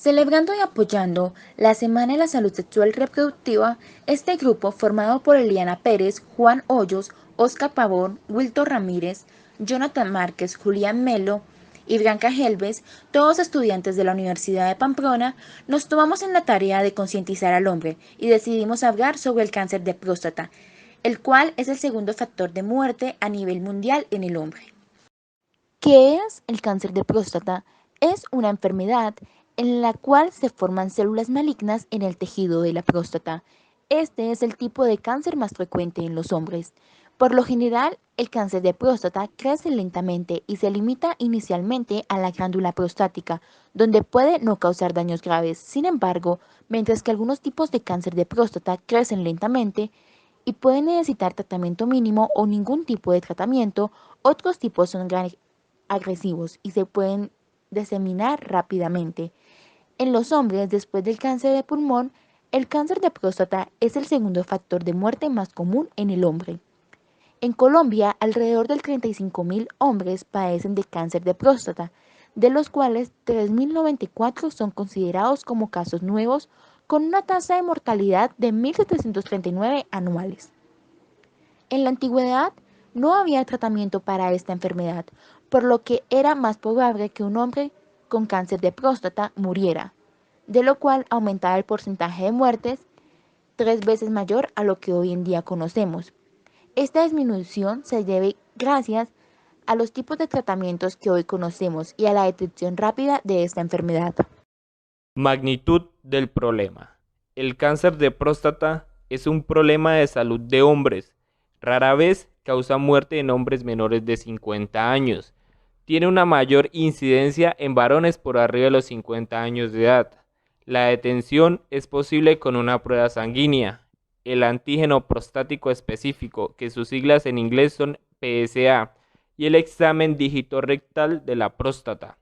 Celebrando y apoyando la Semana de la Salud Sexual y Reproductiva, este grupo, formado por Eliana Pérez, Juan Hoyos, Oscar Pavón, Wilton Ramírez, Jonathan Márquez, Julián Melo y Blanca Helves, todos estudiantes de la Universidad de Pamplona, nos tomamos en la tarea de concientizar al hombre y decidimos hablar sobre el cáncer de próstata, el cual es el segundo factor de muerte a nivel mundial en el hombre. ¿Qué es el cáncer de próstata? Es una enfermedad en la cual se forman células malignas en el tejido de la próstata. Este es el tipo de cáncer más frecuente en los hombres. Por lo general, el cáncer de próstata crece lentamente y se limita inicialmente a la glándula prostática, donde puede no causar daños graves. Sin embargo, mientras que algunos tipos de cáncer de próstata crecen lentamente y pueden necesitar tratamiento mínimo o ningún tipo de tratamiento, otros tipos son agresivos y se pueden diseminar rápidamente. En los hombres, después del cáncer de pulmón, el cáncer de próstata es el segundo factor de muerte más común en el hombre. En Colombia, alrededor del 35.000 hombres padecen de cáncer de próstata, de los cuales 3.094 son considerados como casos nuevos, con una tasa de mortalidad de 1.739 anuales. En la antigüedad no había tratamiento para esta enfermedad, por lo que era más probable que un hombre con cáncer de próstata muriera, de lo cual aumentaba el porcentaje de muertes 3 veces mayor a lo que hoy en día conocemos. Esta disminución se debe gracias a los tipos de tratamientos que hoy conocemos y a la detección rápida de esta enfermedad. Magnitud del problema. El cáncer de próstata es un problema de salud de hombres. Rara vez causa muerte en hombres menores de 50 años. Tiene una mayor incidencia en varones por arriba de los 50 años de edad. La detención es posible con una prueba sanguínea, el antígeno prostático específico, que sus siglas en inglés son PSA, y el examen dígito rectal de la próstata.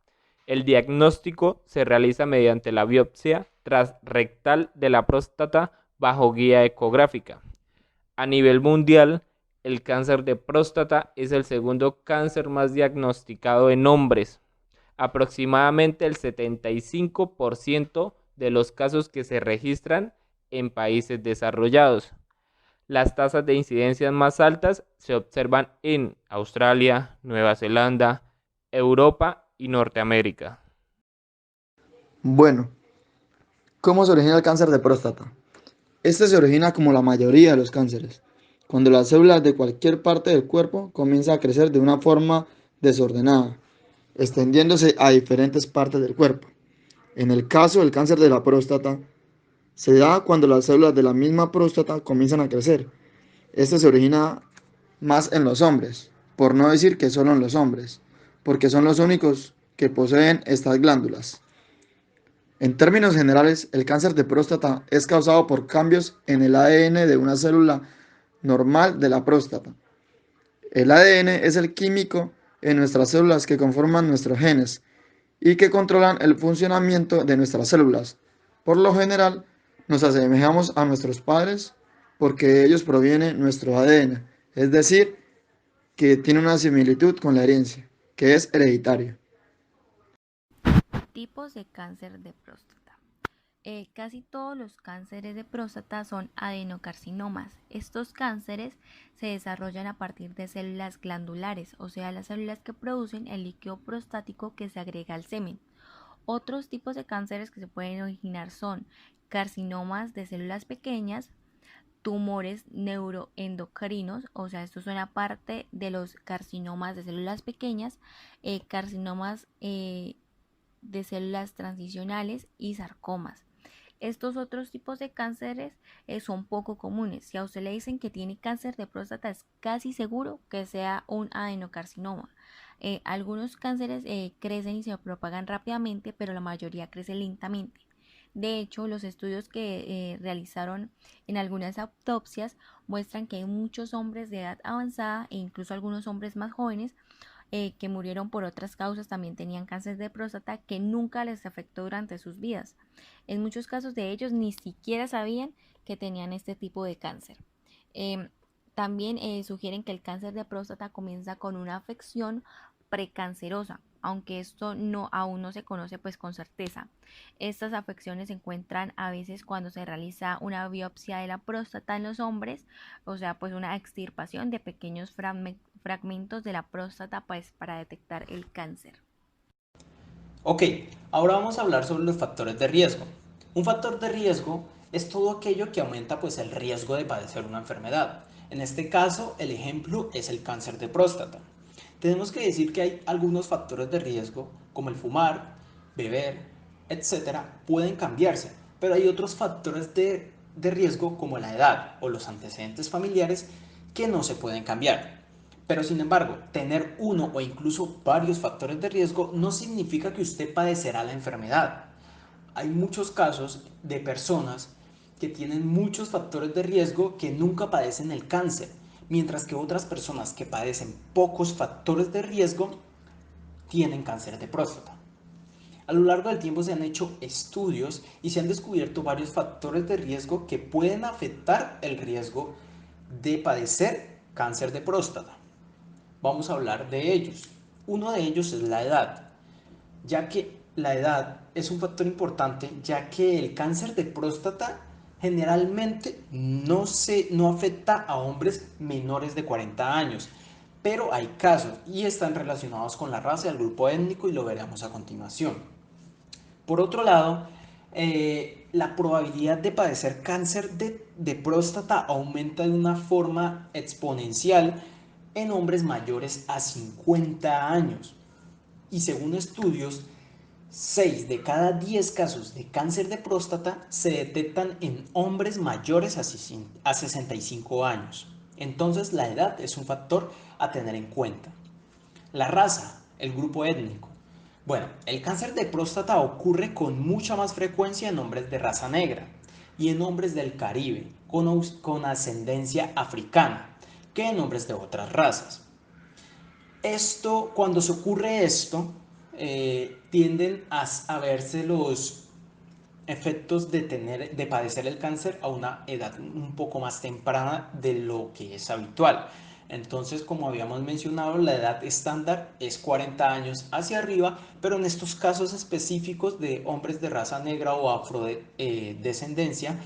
El diagnóstico se realiza mediante la biopsia transrectal de la próstata bajo guía ecográfica. A nivel mundial, el cáncer de próstata es el segundo cáncer más diagnosticado en hombres. Aproximadamente el 75% de los casos que se registran en países desarrollados. Las tasas de incidencias más altas se observan en Australia, Nueva Zelanda, Europa y Norteamérica. Bueno, ¿cómo se origina el cáncer de próstata? Este se origina como la mayoría de los cánceres, cuando las células de cualquier parte del cuerpo comienzan a crecer de una forma desordenada, extendiéndose a diferentes partes del cuerpo. En el caso del cáncer de la próstata, se da cuando las células de la misma próstata comienzan a crecer. Este se origina más en los hombres, por no decir que solo en los hombres, porque son los únicos que poseen estas glándulas. En términos generales, el cáncer de próstata es causado por cambios en el ADN de una célula normal de la próstata. El ADN es el químico en nuestras células que conforman nuestros genes y que controlan el funcionamiento de nuestras células. Por lo general, nos asemejamos a nuestros padres porque de ellos proviene nuestro ADN, es decir, que tiene una similitud con la herencia, que es hereditaria. Tipos de cáncer de próstata. Casi todos los cánceres de próstata son adenocarcinomas. Estos cánceres se desarrollan a partir de células glandulares, o sea, las células que producen el líquido prostático que se agrega al semen. Otros tipos de cánceres que se pueden originar son carcinomas de células pequeñas, tumores neuroendocrinos, o sea, estos son aparte de los carcinomas de células pequeñas, carcinomas de células transicionales y sarcomas. Estos otros tipos de cánceres son poco comunes. Si a usted le dicen que tiene cáncer de próstata, es casi seguro que sea un adenocarcinoma. Algunos cánceres crecen y se propagan rápidamente, pero la mayoría crece lentamente. De hecho, los estudios que realizaron en algunas autopsias muestran que hay muchos hombres de edad avanzada e incluso algunos hombres más jóvenes que murieron por otras causas, también tenían cáncer de próstata que nunca les afectó durante sus vidas. En muchos casos de ellos ni siquiera sabían que tenían este tipo de cáncer. Eh, También sugieren que el cáncer de próstata comienza con una afección precancerosa, aunque esto aún no se conoce pues con certeza. Estas afecciones se encuentran a veces cuando se realiza una biopsia de la próstata en los hombres, o sea, pues una extirpación de pequeños fragmentos de la próstata pues para detectar el cáncer. Ok, ahora vamos a hablar sobre los factores de riesgo. Un factor de riesgo es todo aquello que aumenta pues el riesgo de padecer una enfermedad. En este caso, el ejemplo es el cáncer de próstata. Tenemos que decir que hay algunos factores de riesgo, como el fumar, beber, etcétera, pueden cambiarse, pero hay otros factores de riesgo como la edad o los antecedentes familiares que no se pueden cambiar. Pero sin embargo, tener uno o incluso varios factores de riesgo no significa que usted padecerá la enfermedad. Hay muchos casos de personas que tienen muchos factores de riesgo que nunca padecen el cáncer, mientras que otras personas que padecen pocos factores de riesgo tienen cáncer de próstata. A lo largo del tiempo se han hecho estudios y se han descubierto varios factores de riesgo que pueden afectar el riesgo de padecer cáncer de próstata. Vamos a hablar de ellos. Uno de ellos es la edad, ya que la edad es un factor importante, ya que el cáncer de próstata generalmente no afecta a hombres menores de 40 años, pero hay casos y están relacionados con la raza y el grupo étnico y lo veremos a continuación. Por otro lado, la probabilidad de padecer cáncer de próstata aumenta de una forma exponencial en hombres mayores a 50 años. Y según estudios, 6 de cada 10 casos de cáncer de próstata se detectan en hombres mayores a 65 años. Entonces la edad es un factor a tener en cuenta. La raza, el grupo étnico. Bueno, el cáncer de próstata ocurre con mucha más frecuencia en hombres de raza negra y en hombres del Caribe con ascendencia africana que en hombres de otras razas. Cuando se ocurre esto, tienden a verse los efectos de padecer el cáncer a una edad un poco más temprana de lo que es habitual. Entonces, como habíamos mencionado, la edad estándar es 40 años hacia arriba, pero en estos casos específicos de hombres de raza negra o afrodescendencia,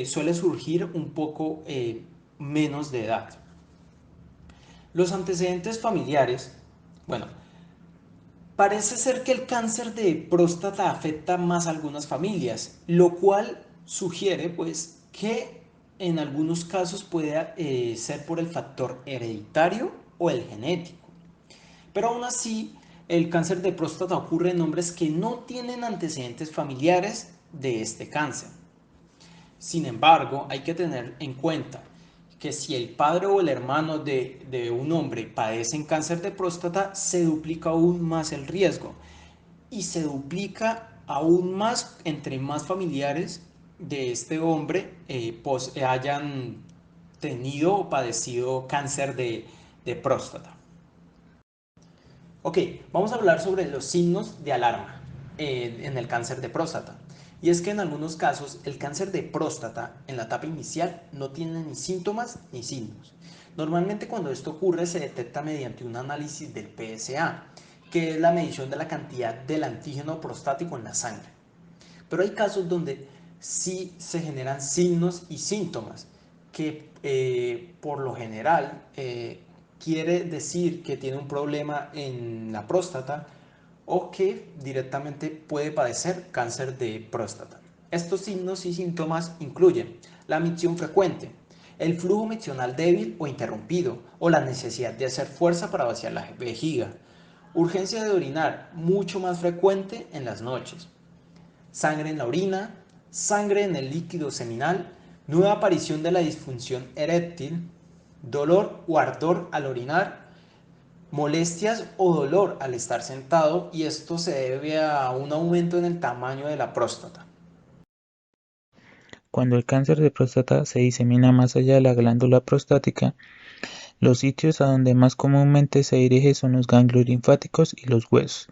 suele surgir un poco menos de edad. Los antecedentes familiares, bueno, parece ser que el cáncer de próstata afecta más a algunas familias, lo cual sugiere pues que en algunos casos puede ser por el factor hereditario o el genético. Pero aún así, el cáncer de próstata ocurre en hombres que no tienen antecedentes familiares de este cáncer. Sin embargo, hay que tener en cuenta que si el padre o el hermano de un hombre padecen cáncer de próstata, se duplica aún más el riesgo y se duplica aún más entre más familiares de este hombre hayan tenido o padecido cáncer de próstata. Ok, vamos a hablar sobre los signos de alarma en el cáncer de próstata. Y es que en algunos casos el cáncer de próstata en la etapa inicial no tiene ni síntomas ni signos. Normalmente cuando esto ocurre se detecta mediante un análisis del PSA, que es la medición de la cantidad del antígeno prostático en la sangre. Pero hay casos donde sí se generan signos y síntomas que por lo general quiere decir que tiene un problema en la próstata o que directamente puede padecer cáncer de próstata. Estos signos y síntomas incluyen la micción frecuente, el flujo miccional débil o interrumpido o la necesidad de hacer fuerza para vaciar la vejiga, urgencia de orinar mucho más frecuente en las noches, sangre en la orina, sangre en el líquido seminal, nueva aparición de la disfunción eréctil, dolor o ardor al orinar, molestias o dolor al estar sentado, y esto se debe a un aumento en el tamaño de la próstata. Cuando el cáncer de próstata se disemina más allá de la glándula prostática, los sitios a donde más comúnmente se dirige son los ganglios linfáticos y los huesos.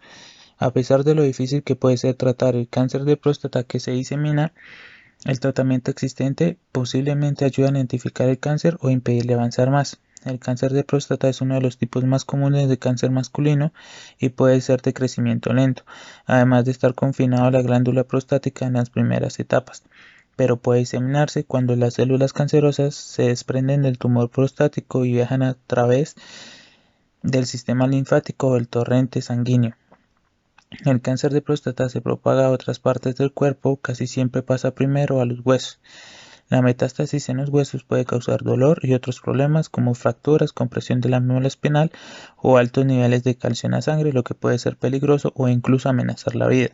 A pesar de lo difícil que puede ser tratar el cáncer de próstata que se disemina, el tratamiento existente posiblemente ayuda a identificar el cáncer o impedirle avanzar más. El cáncer de próstata es uno de los tipos más comunes de cáncer masculino y puede ser de crecimiento lento, además de estar confinado a la glándula prostática en las primeras etapas, pero puede diseminarse cuando las células cancerosas se desprenden del tumor prostático y viajan a través del sistema linfático o el torrente sanguíneo. El cáncer de próstata se propaga a otras partes del cuerpo, casi siempre pasa primero a los huesos. La metástasis en los huesos puede causar dolor y otros problemas como fracturas, compresión de la médula espinal o altos niveles de calcio en la sangre, lo que puede ser peligroso o incluso amenazar la vida.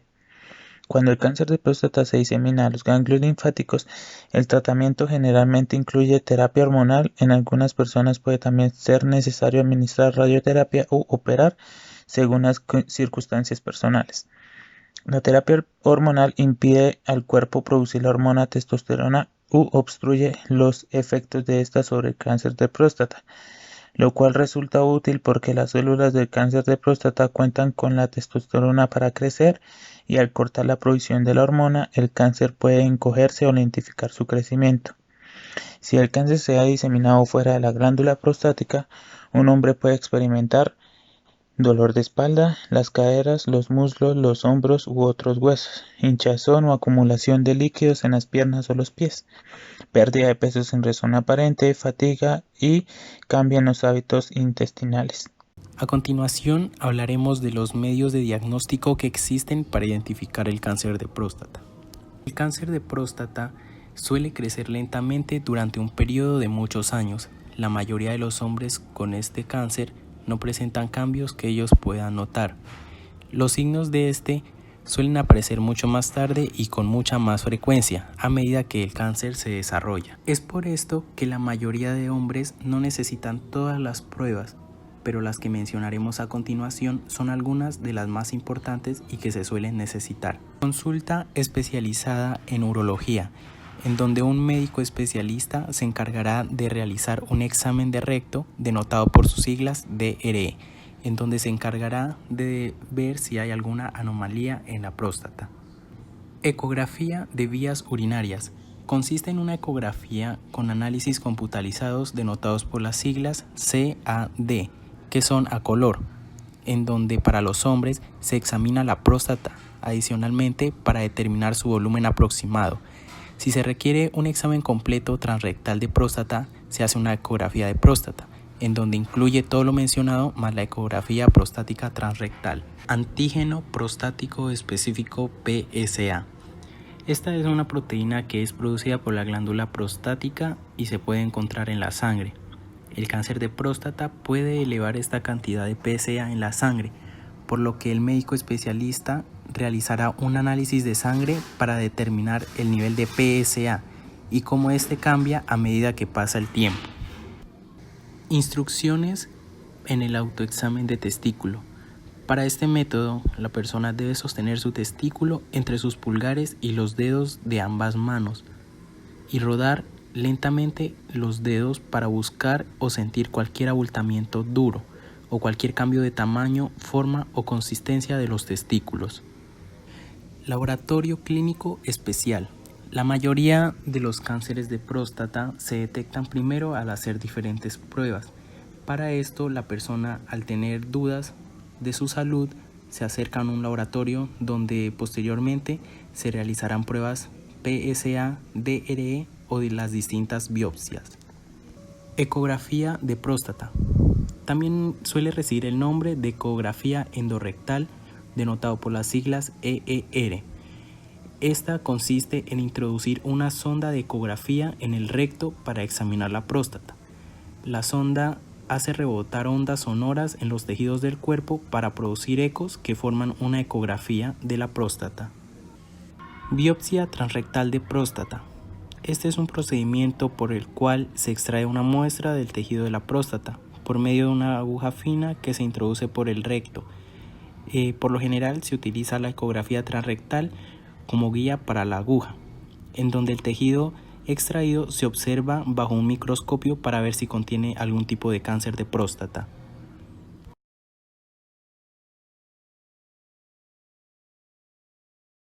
Cuando el cáncer de próstata se disemina a los ganglios linfáticos, el tratamiento generalmente incluye terapia hormonal. En algunas personas puede también ser necesario administrar radioterapia o operar según las circunstancias personales. La terapia hormonal impide al cuerpo producir la hormona testosterona u obstruye los efectos de esta sobre el cáncer de próstata, lo cual resulta útil porque las células del cáncer de próstata cuentan con la testosterona para crecer y al cortar la provisión de la hormona, el cáncer puede encogerse o lentificar su crecimiento. Si el cáncer se ha diseminado fuera de la glándula prostática, un hombre puede experimentar dolor de espalda, las caderas, los muslos, los hombros u otros huesos, hinchazón o acumulación de líquidos en las piernas o los pies, pérdida de peso sin razón aparente, fatiga y cambio en los hábitos intestinales. A continuación hablaremos de los medios de diagnóstico que existen para identificar el cáncer de próstata. El cáncer de próstata suele crecer lentamente durante un periodo de muchos años. La mayoría de los hombres con este cáncer no presentan cambios que ellos puedan notar. Los signos de este suelen aparecer mucho más tarde y con mucha más frecuencia a medida que el cáncer se desarrolla. Es por esto que la mayoría de hombres no necesitan todas las pruebas, pero las que mencionaremos a continuación son algunas de las más importantes y que se suelen necesitar. Consulta especializada en urología, en donde un médico especialista se encargará de realizar un examen de recto denotado por sus siglas DRE, en donde se encargará de ver si hay alguna anomalía en la próstata. Ecografía de vías urinarias. Consiste en una ecografía con análisis computarizados denotados por las siglas CAD, que son a color, en donde para los hombres se examina la próstata, adicionalmente para determinar su volumen aproximado. Si se requiere un examen completo transrectal de próstata, se hace una ecografía de próstata, en donde incluye todo lo mencionado más la ecografía prostática transrectal. Antígeno prostático específico PSA. Esta es una proteína que es producida por la glándula prostática y se puede encontrar en la sangre. El cáncer de próstata puede elevar esta cantidad de PSA en la sangre, por lo que el médico especialista realizará un análisis de sangre para determinar el nivel de PSA y cómo este cambia a medida que pasa el tiempo. Instrucciones en el autoexamen de testículo. Para este método, la persona debe sostener su testículo entre sus pulgares y los dedos de ambas manos y rodar lentamente los dedos para buscar o sentir cualquier abultamiento duro o cualquier cambio de tamaño, forma o consistencia de los testículos. Laboratorio clínico especial. La mayoría de los cánceres de próstata se detectan primero al hacer diferentes pruebas. Para esto, la persona, al tener dudas de su salud, se acerca a un laboratorio donde posteriormente se realizarán pruebas PSA, DRE o de las distintas biopsias. Ecografía de próstata. También suele recibir el nombre de ecografía endorrectal, denotado por las siglas EER. Esta consiste en introducir una sonda de ecografía en el recto para examinar la próstata. La sonda hace rebotar ondas sonoras en los tejidos del cuerpo para producir ecos que forman una ecografía de la próstata. Biopsia transrectal de próstata. Este es un procedimiento por el cual se extrae una muestra del tejido de la próstata por medio de una aguja fina que se introduce por el recto. Por lo general se utiliza la ecografía transrectal como guía para la aguja, en donde el tejido extraído se observa bajo un microscopio para ver si contiene algún tipo de cáncer de próstata.